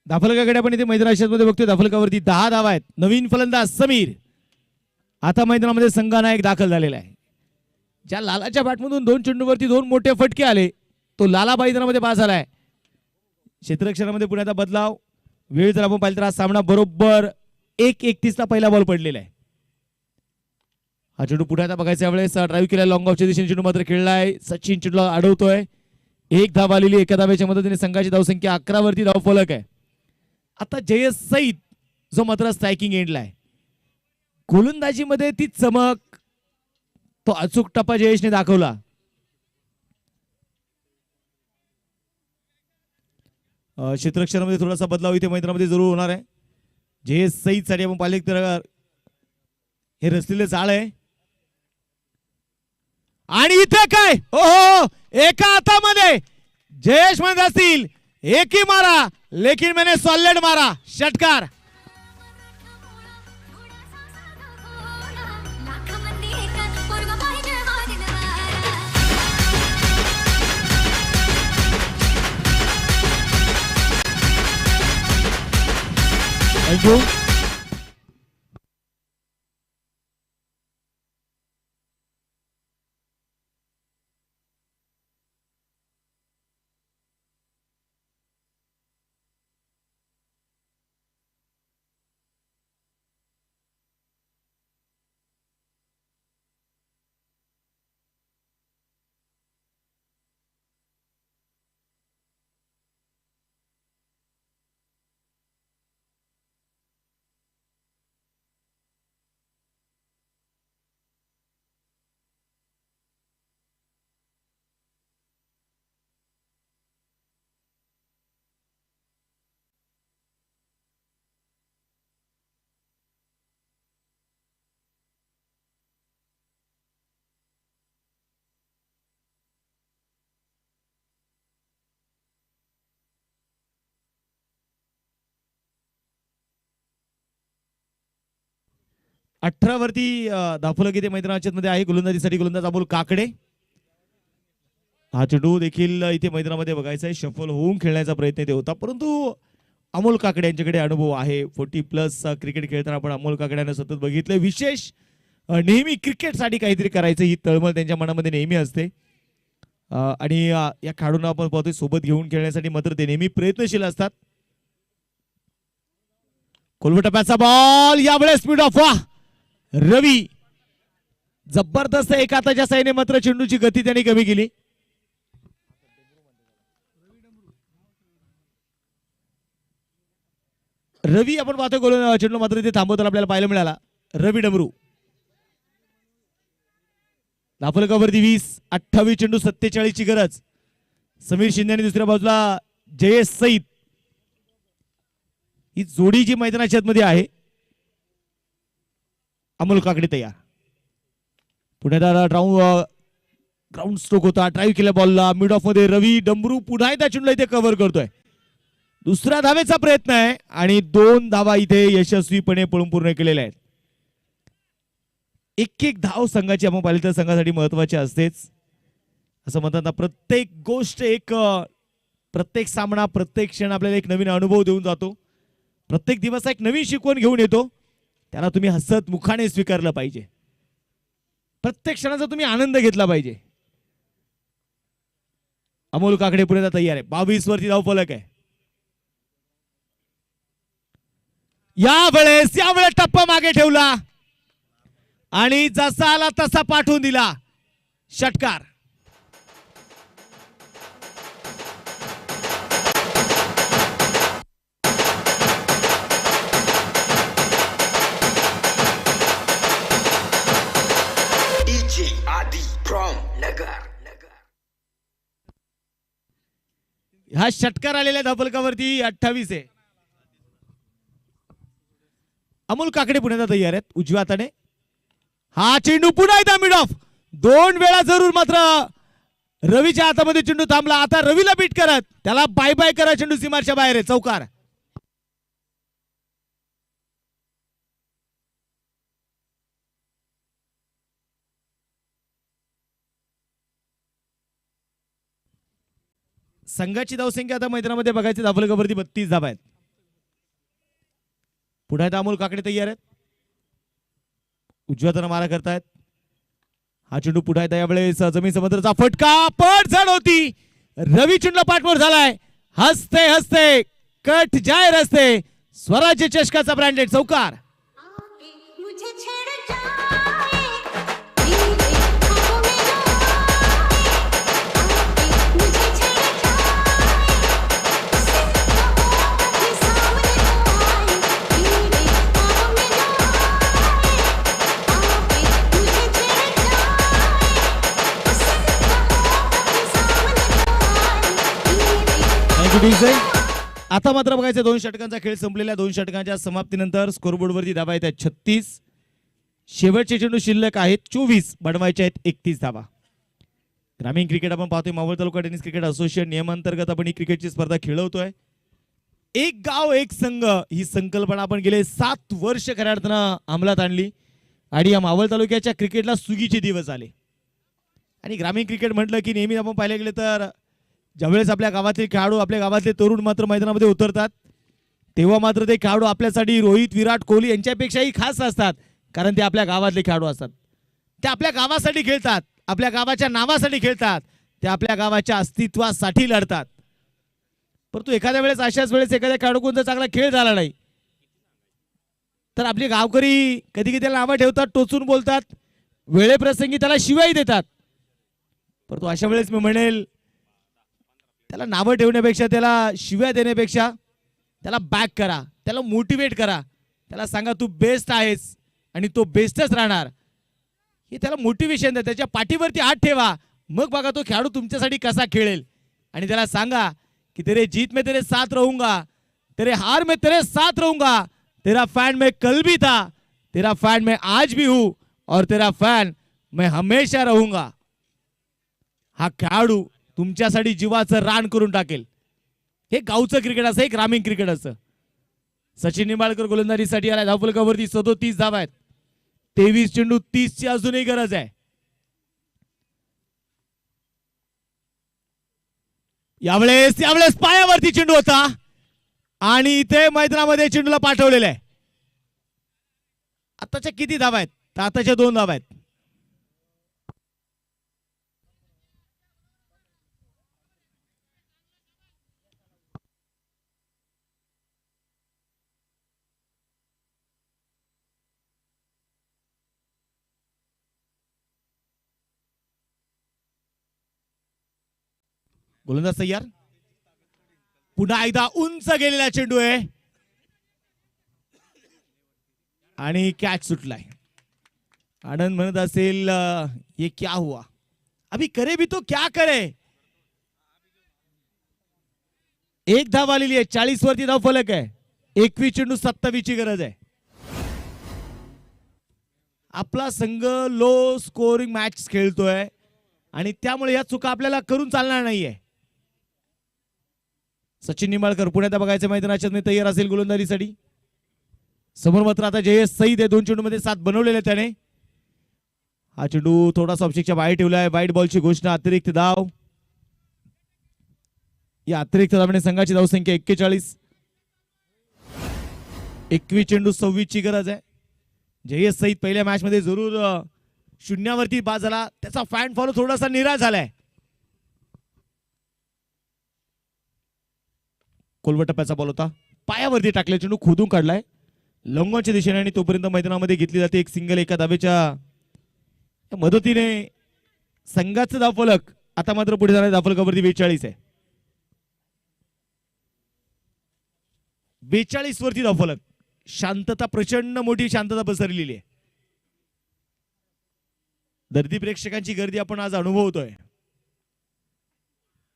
धाफलकाकडे आपण इथे मैदानाच्या मध्ये बघतोय. धाफलकावरती 10 धावा आहेत. नवीन फलंदाज समीर आता मैदानामध्ये संघनायक दाखल झालेला आहे. ज्या लालाच्या बॅटमधून 2 चेंडूवरती 2 मोठे फटके आले तो लाला मैदानामध्ये पास झालाय. क्षेत्ररक्षणामध्ये पुण्याचा बदलाव. वेळ जर आपण पाहिलं तर हा सामना बरोबर 1:31 ला पहिला बॉल पडलेला आहे. हा चेंडू पुढे आता बघायचा. वेळेस ड्राईव्ह केला लॉंग ऑफच्या दिशेने चेंडू मात्र खेळलाय. सचिन चेंडूला अडवतोय. 1 धाव आलेली. एका धाव्याच्या मदतीने संघाची धावसंख्या 11 वरती धाव फलक आहे. आता जयस सईद जो मात्र स्ट्रायकिंग एंडला आहे. गोलंदाजीमध्ये ती चमक तो अचूक टप्पा जयेशने दाखवला. क्षेत्ररक्षणामध्ये थोडासा बदलाव इथे मैदानामध्ये जरूर होणार आहे. जयेश सईद साठी आपण पाहिले तर हे रचलेले जाळ आहे. आणि इथे काय हो एका हातामध्ये जयेश म्हणत असतील एक ही मारा लेकिन मैंने सॉलिड मारा. षटकार. थँक्यू. 18 वरती धावफलक इथे मैदानाच्या मध्ये आहे. गोलंदाजीसाठी गोलंदाज अमोल काकडे. हा चेंडू देखील इथे मैदानामध्ये बघायचा आहे. शफल होऊन खेळण्याचा प्रयत्न इथे होता, परंतु अमोल काकडे यांच्याकडे अनुभव आहे. 40+ क्रिकेट खेळताना आपण अमोल काकड्यांना सतत बघितलं. विशेष नेहमी क्रिकेटसाठी काहीतरी करायचं ही तळमळ त्यांच्या मनामध्ये नेहमी असते. आणि या खेळाडूंना आपण पाहतोय सोबत घेऊन खेळण्यासाठी मात्र ते नेहमी प्रयत्नशील असतात. कोलवटप्याचा बॉल यावेळेस स्पीड ऑफ. रवी जबरदस्त एक हाताच्या साईने मात्र चेंडूची गती त्यांनी कमी केली. रवी आपण पाहतोय गोल चेंडू मात्र इथे थांबवताना आपल्याला पाहायला मिळाला. रवी डमरू धावफलकावरती 20. 28 चेंडू 47 ची गरज. समीर शिंदे आणि दुसऱ्या बाजूला जयेश सईद. ही जोडी जी मैदानाच्या मध्ये आहे. अमोल काकडे तयार. पुढे ग्राउंड स्ट्रोक होता. ड्राईव्ह केल्या बॉलला मिड ऑफ मध्ये रवी डमरू पुन्हा एकदा चेंडूला इथे कव्हर करतोय. दुसऱ्या धावेचा प्रयत्न आहे आणि 2 धावा इथे यशस्वीपणे पळून पूर्ण केलेल्या आहेत. एक धाव संघाची आपण पाहिली तर संघासाठी महत्वाची असतेच. असं म्हणतात प्रत्येक गोष्ट प्रत्येक सामना प्रत्येक क्षण आपल्याला एक नवीन अनुभव देऊन जातो. प्रत्येक दिवस एक नवीन शिकवण घेऊन येतो. त्याला तुम्ही हसत मुखाने स्वीकारलं पाहिजे. प्रत्येक क्षणाचा तुम्ही आनंद घेतला पाहिजे. अमोल काकडे पुढे तयार आहे. 22 वरती धावफलक आहे. यावेळेस टप्पा मागे ठेवला आणि जसा आला तसा पाठवून दिला. षटकार. DJ Adi from Nagar. हा षटकार आलेल्या धावफलकावरती 28 आहे. अमोल काकडे पुण्याला तयार आहेत. उजव्या हाताने हा चेंडू पुन्हा एकदा मिड ऑफ. 2 वेळा जरूर मात्र रवीच्या हातामध्ये चेंडू थांबला. आता रवीला बीट करत त्याला बाय बाय करा. चेंडू सीमाच्या बाहेर आहे. चौकार. संघाची धावसंख्या आता मैदानामध्ये बघायची धावफलकावरती 32 धावा आहेत. पुढे अमोल काकडे तयार आहेत. उजव्या हाताने मारा करतायत. हा चेंडू पुढे येता यावेळेस जमीन समुद्राचा फटका पट झड होती. रवी चेंडूला पाठवर झालाय. हसते हसते कट जाय रस्ते. स्वराज्य चषकाचा ब्रँडेड चौकार. आता मात्र बघायचं 2 षटकांचा खेळ संपलेल्या 2 षटकांच्या समाप्तीनंतर स्कोरबोर्डवरती धावा आहेत 36. शेवटचे चेंडू शिल्लक आहेत 24. बनवायचे आहेत 31 धावा. ग्रामीण क्रिकेट आपण पाहतोय. मावळ तालुका टेनिस क्रिकेट असोसिएशन नियमांतर्गत आपण ही क्रिकेटची स्पर्धा खेळवतोय. एक गाव एक संघ ही संकल्पना आपण गेले 7 वर्ष खऱ्या अर्थानं अंमलात आणली आणि या मावळ तालुक्याच्या क्रिकेटला सुगीचे दिवस आले. आणि ग्रामीण क्रिकेट म्हटलं की नेहमी आपण पाहिले गेले तर ज्यावेळेस आपल्या गावातले खेळाडू आपल्या गावातले तरुण मात्र मैदानामध्ये उतरतात तेव्हा मात्र ते खेळाडू आपल्यासाठी रोहित विराट कोहली यांच्यापेक्षाही खास असतात. कारण ते आपल्या गावातले खेळाडू असतात. ते आपल्या गावासाठी खेळतात. आपल्या गावाच्या नावासाठी खेळतात. ते आपल्या गावाच्या अस्तित्वासाठी लढतात. परंतु एखाद्या वेळेस अशाच वेळेस एखाद्या खेळाडूकडून जर चांगला खेळ झाला नाही तर आपले गावकरी कधी कधी त्याला नावं ठेवतात. टोचून बोलतात. वेळेप्रसंगी त्याला शिवाई देतात. परंतु अशा वेळेस मी म्हणेल त्याला नावं ठेवण्यापेक्षा त्याला शिव्या देण्यापेक्षा त्याला बॅक करा. त्याला मोटिवेट करा. त्याला सांगा तू बेस्ट आहेस आणि तो बेस्टच राहणार. हे त्याला मोटिवेशन द्या. त्याच्या पाठीवरती हात ठेवा. मग बघा तो खेळाडू तुमच्यासाठी कसा खेळेल. आणि त्याला सांगा कि तेरे जीत में तेरे साथ रहूंगा, तेरे हार में तेरे साथ रहूंगा, तेरा फैन मैं कल भी था, तेरा फैन मैं आज भी हूं और तेरा फैन मैं हमेशा रहूंगा. हा खेळाडू तुमच्यासाठी जीवाचं रान करून टाकेल. हे गावचं क्रिकेट असं, हे ग्रामीण क्रिकेट असं. सचिन निंबाळकर गोलंदाजीसाठी आला. धावफलकावरती 37 धावा आहेत. 23 चेंडू 30 ची अजूनही गरज आहे. यावेळेस पायावरती चेंडू होता आणि इथे मैदानामध्ये चेंडूला पाठवलेला आहे. आताच्या किती धावा आहेत? तर आताच्या 2 धावा आहेत. गोलंदाज तयार. पुन्हा एकदा उंच गेलेला चेंडू आहे आणि कॅच सुटलाय. आनंद म्हणत असेल ये क्या हुआ, अभी करे भी तो क्या करे. 1 धाव आलेली आहे. 40 वरती धाव फलक आहे. 21 चेंडू 27 ची गरज आहे. आपला संघ लो स्कोरिंग मॅच खेळतोय आणि त्यामुळे या चुका आपल्याला करून चालणार नाहीये. सचिन निंबाळकर पुण्यात बघायचं मैदानाच्या तयार असेल गोलंदाजीसाठी. समोर मात्र आता जयेश सईद आहे. 2 चेंडूमध्ये 7 बनवलेले त्याने. हा चेंडू थोडासा ऑब्जेक्टच्या बाहेर ठेवलाय. वाईट बॉलची घोषणा. अतिरिक्त धाव. या अतिरिक्त धावाने संघाची धावसंख्या 41. 21 चेंडू 26 ची गरज आहे. जयेश सईद पहिल्या मॅच मध्ये जरूर शून्यावरती बाद झाला. त्याचा फॅन फॉलो थोडासा निराश झालाय. कोलवट टप्प्याचा बॉल होता. पायावरती टाकले. चेंडू खोदून काढलाय लंगोच्या दिशेने आणि तोपर्यंत मैदानामध्ये घेतली जाते एक सिंगल. एका धावेच्या मदतीने संघाचं धावफलक आता मात्र पुढे जाणाऱ्या धावफलकावरती 42 आहे. 42 वरती धावफलक. शांतता, प्रचंड मोठी शांतता पसरलेली आहे. दर्दी प्रेक्षकांची गर्दी आपण आज अनुभवतोय.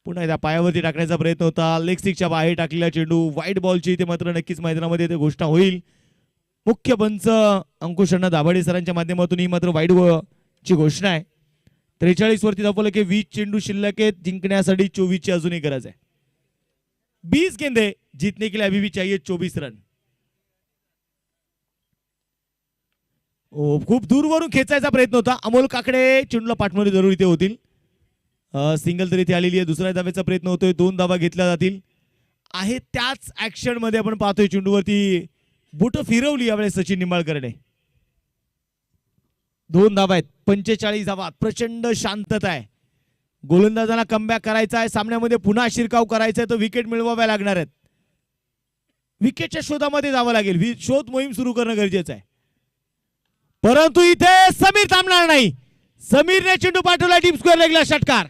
पुन्हा एकदा पायावरती टाकण्याचा प्रयत्न होता. लेग स्टिकच्या बाहेर टाकलेला चेंडू. व्हाईट बॉलची ते मात्र नक्कीच मैदानामध्ये ते घोषणा होईल. मुख्य पंच अंकुश अण्णा दाभाडे सरांच्या माध्यमातून ही मात्र व्हाईट ची घोषणा आहे. 43 वरती धावफलक आहे. 20 चेंडू शिल्लक आहेत. जिंकण्यासाठी 24 ची अजूनही गरज आहे. 20 गेंदे जीतने के लिए अभी भी चाहिए 24 रन. खूप दूरवरून खेचायचा प्रयत्न होता. अमोल काकडे चेंडूला पाठवणे जरूर इथे होतील. सिंगल तरी इथे आलेली आहे. दुसऱ्या धावेचा प्रयत्न होतोय. 2 धावा घेतल्या जातील. आहे त्याच ऍक्शन मध्ये आपण पाहतोय चेंडूवरती बोट फिरवली यावेळेस सचिन निंबाळकरने. 2 धावा आहेत. 45 धावा. प्रचंड शांतता आहे. गोलंदाजांना कमबॅक करायचा आहे. सामन्यामध्ये पुन्हा शिरकाव करायचा आहे तर विकेट मिळवाव्या लागणार आहेत. विकेटच्या शोधामध्ये जावं लागेल. शोध मोहीम सुरू करणं गरजेचं आहे. परंतु इथे समीर थांबणार नाही. समीरने चेंडू पाठवला डीप स्क्वेअर लेगला. षटकार.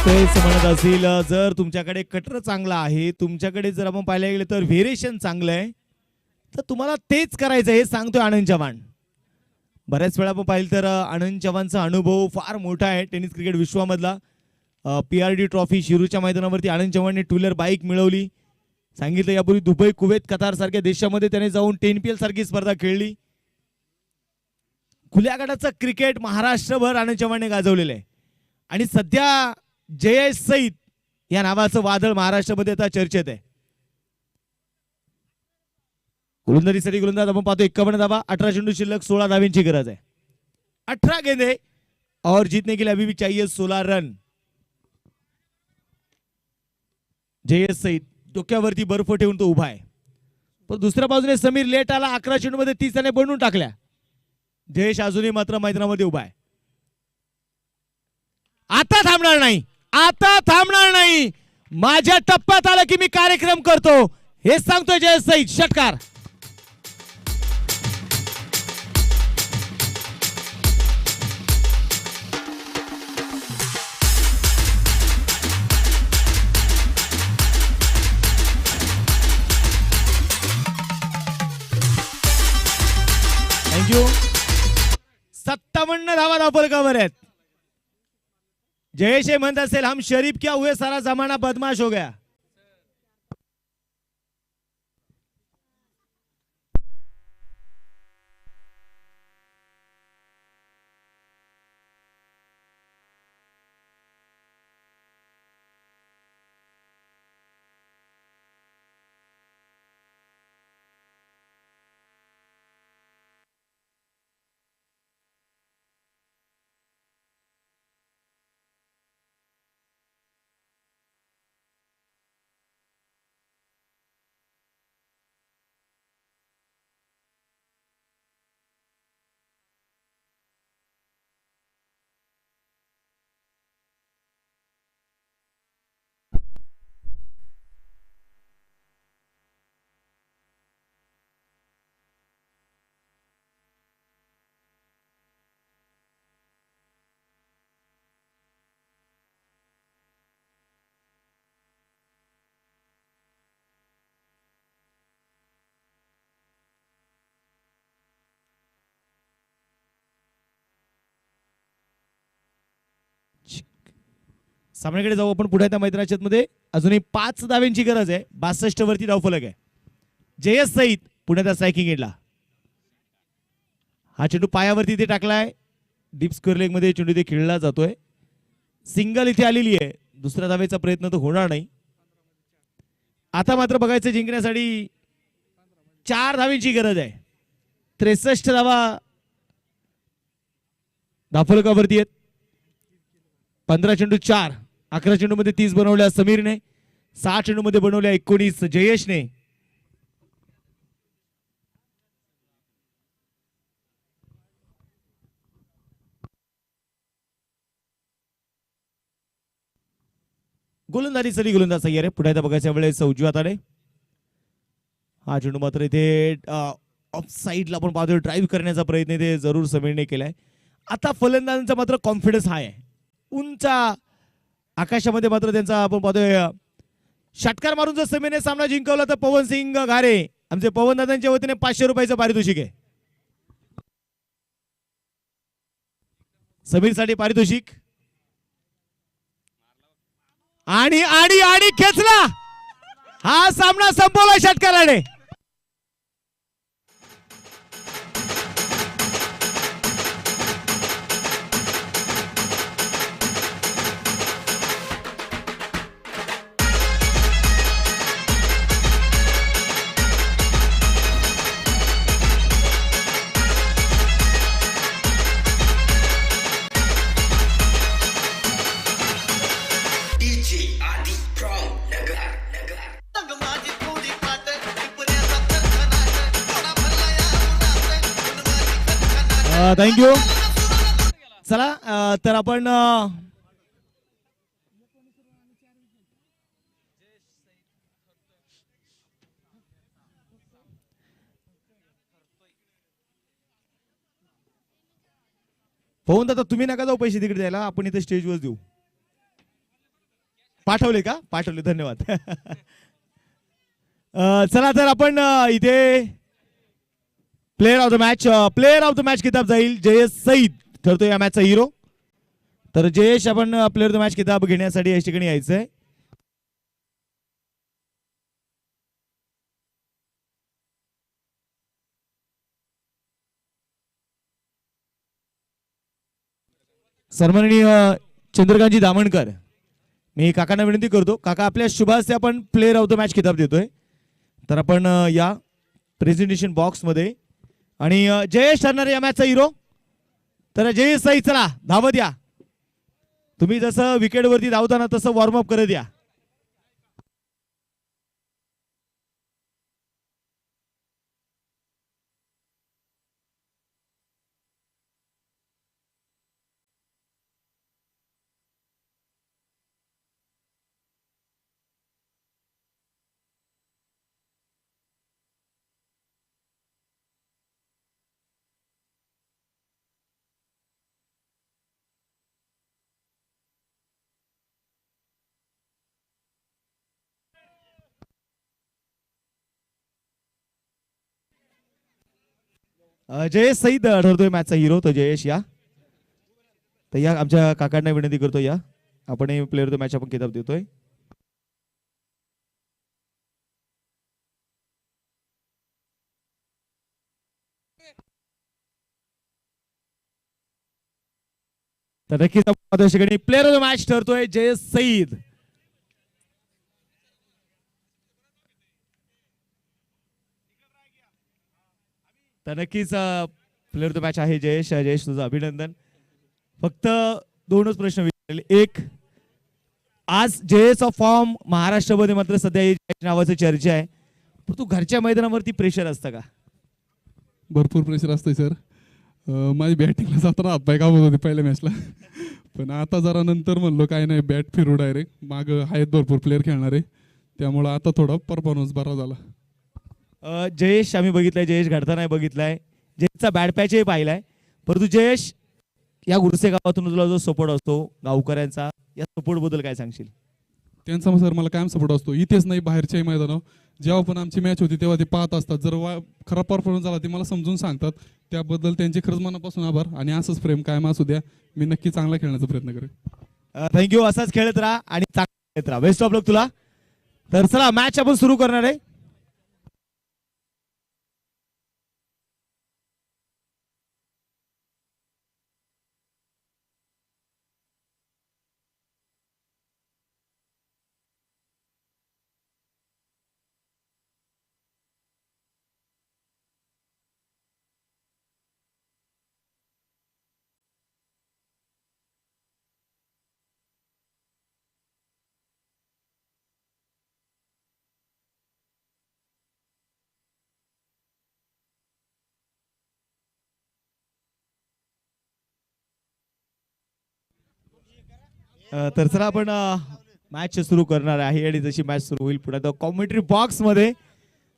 तेच म्हणत असेल जर तुमच्याकडे कटर चांगला आहे, तुमच्याकडे जर आपण पाहायला गेलं तर व्हेरिएशन चांगलं आहे, तर तुम्हाला तेच करायचं हे सांगतोय आनंद चव्हाण. बऱ्याच वेळा आपण पाहिलं तर आनंद चव्हाणचा अनुभव फार मोठा आहे टेनिस क्रिकेट विश्वामधला. PRD ट्रॉफी शिरूरच्या मैदानावरती आनंद चव्हाणने 2 व्हीलर बाईक मिळवली. सांगितलं यापूर्वी दुबई, कुवेत, कतार सारख्या देशामध्ये त्याने जाऊन 10PL सारखी स्पर्धा खेळली. खुल्या गटाचं क्रिकेट महाराष्ट्रभर आनंद चव्हाणने गाजवलेलं आहे. आणि सध्या जयेश सईद या नावाचं वादळ महाराष्ट्रामध्ये आता चर्चेत आहे. गोलंदाजीसाठी गोलंदाज आपण पाहतो 51 धावा. 18 चेंडू शिल्लक. 16 धावांची गरज आहे. 18 गेंदे और जीतने के लिए अभी भी चाहिए 16 रन. जयेश सईद डोक्यावरती बर्फ ठेवून तो उभा आहे. पण दुसऱ्या बाजूने समीर लेट आला. 11 चेंडू मध्ये 30 त्याने बनवून टाकल्या. जयेश अजूनही मात्र मैदानामध्ये उभा आहे. आता थांबणार नाही. आता थांबणार नाही. माझ्या टप्प्यात आलं की मी कार्यक्रम करतो हे सांगतोय जयेश सईद. षटकार. थँक्यू. 57 धावा धावफलकावर आहेत. जयेश हे म्हणत असेल हम शरीफ क्या हुए सारा जमाना बदमाश हो गया. सामन्याकडे जाऊ आपण पुढे त्या मैदानाच्या मध्ये. अजूनही 5 धाव्यांची गरज आहे. 62 वरती धावफलक आहे. जयेश सईद पुण्याच्या स्ट्रायकिंग एंडला. हा चेंडू पायावरती इथे टाकलाय. डीप स्क्वेअर लेग मध्ये चेंडू इथे खेळला जातोय. सिंगल इथे आलेली आहे. दुसऱ्या धावेचा प्रयत्न तर होणार नाही. आता मात्र बघायचं जिंकण्यासाठी 4 धाव्यांची गरज आहे. 63 धावा धावफलकावरती आहेत. 15 चेंडू 4. 11 चेंडू मध्ये 30 बनवल्या समीरने. 6 चेंडू मध्ये बनवल्या 19 जयेशने. गोलंदाजी चली गोलंदाज तयार आहे. पुढे बघायच्या वेळेस उजव्या हाताने हा चेंडू मात्र इथे ऑफ साईडला आपण पाहतोय. ड्राईव्ह करण्याचा प्रयत्न इथे जरूर समीरने केलाय. आता फलंदाजांचा मात्र कॉन्फिडन्स हाय आहे. उंच आकाशामध्ये मात्र त्यांचा आपण पाहतोय षटकार मारून जर समीरने सामना जिंकवला तर पवन सिंग घारे आमचे पवन दादांच्या वतीने 500 रुपयाचं पारितोषिक आहे. समीर साठी पारितोषिक आणि आणि आणि खेचला. हा सामना संपवला षटकाराने. DJ Adi from Nagar. Nagar. संग माझी थोडी पाट टिपऱ्याचा खणखणाट थोडा भरला या उन्हात गुण माझी खणखणाट. थँक्यू. चला तर आपण पवन दादा तुम्ही नका जाऊ पैसे तिकडे द्यायला. आपण इथे स्टेजवर देऊ. पाठवले का? पाठवले. धन्यवाद. चला तर आपण इथे प्लेअर ऑफ द मॅच किताब जाईल. जयेश सईद ठरतो या मॅचचा हिरो. तर जयेश आपण प्लेअर ऑफ द मॅच किताब घेण्यासाठी या ठिकाणी यायचंय. सन्माननीय चंद्रकांतजी दामणकर मी काकांना विनंती करतो. काका आपल्या शुभास्ते आपण प्लेअर ऑफ द मॅच किताब देतोय. तर आपण या प्रेझेंटेशन बॉक्स मध्ये आणि जयेश ठरणार या मॅचचा हिरो. तर जयेश सई चला धावत या. तुम्ही जसं विकेटवरती धावताना तसं वॉर्मअप करत या. जयेश सईद ठरतोय मॅचचा हिरो. तो जयेश या. तर या आमच्या काकांना विनंती करतो या. आपण प्लेअर ऑफ द मॅच आपण किताब देतोय. तर नक्कीच आपण ठिकाणी प्लेअर ऑफ द मॅच ठरतोय जयेश सईद. तर नक्कीच प्लेअर ऑफ द मॅच आहे जयेश. जयेश तुझं अभिनंदन. फक्त दोनच प्रश्न विचारले. एक, आज जयेशचा फॉर्म महाराष्ट्रामध्ये मात्र सध्या नावाची चर्चा आहे, पण तू घरच्या मैदानावरती प्रेशर असतं का? भरपूर प्रेशर असतंय सर. माझी बॅटिंगला जाताना हातपाय कापत होते पहिल्या मॅचला, पण आता जरा नंतर म्हणलो काय नाही, बॅट फिरू डायरेक्ट. मागं आहेत भरपूर प्लेअर खेळणारे, त्यामुळं आता थोडा परफॉर्मन्स बरा झाला. जयेश आम्ही बघितलाय, जयेश घडताना बघितलाय, जयेशचा बॅट पॅचही पाहिलाय, परंतु जयेश या गुरसे गावातून तुला जो सपोर्ट असतो गावकऱ्यांचा, या सपोर्ट बद्दल काय सांगशील? त्यांचा सर मला कायम सपोर्ट असतो, इथेच नाही बाहेरच्याही मैदानावर. जेव्हा पण आमची मॅच होती तेव्हा ते पाहत असतात. जर खराब परफॉर्मन्स झाला ते मला समजून सांगतात, त्याबद्दल त्यांचे खरंच मनापासून आभार. आणि असंच प्रेम कायम असू द्या, मी नक्की चांगला खेळण्याचा प्रयत्न करेन. थँक्यू. असाच खेळत राहा आणि चांगला खेळत राहा. बेस्ट ऑफ लक तुला. तर चला मॅच आपण सुरू करणार आहे. तर चला आपण मॅच सुरू करणार आहे आणि जशी मॅच सुरू होईल पुढे तर कॉमेंट्री बॉक्स मध्ये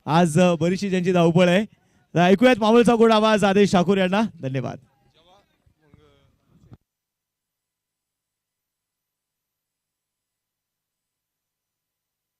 आज बरीचशी ज्यांची धावपळ आहे, ऐकूयात मावळचा गोड आवाज आदेश ठाकूर यांना. धन्यवाद.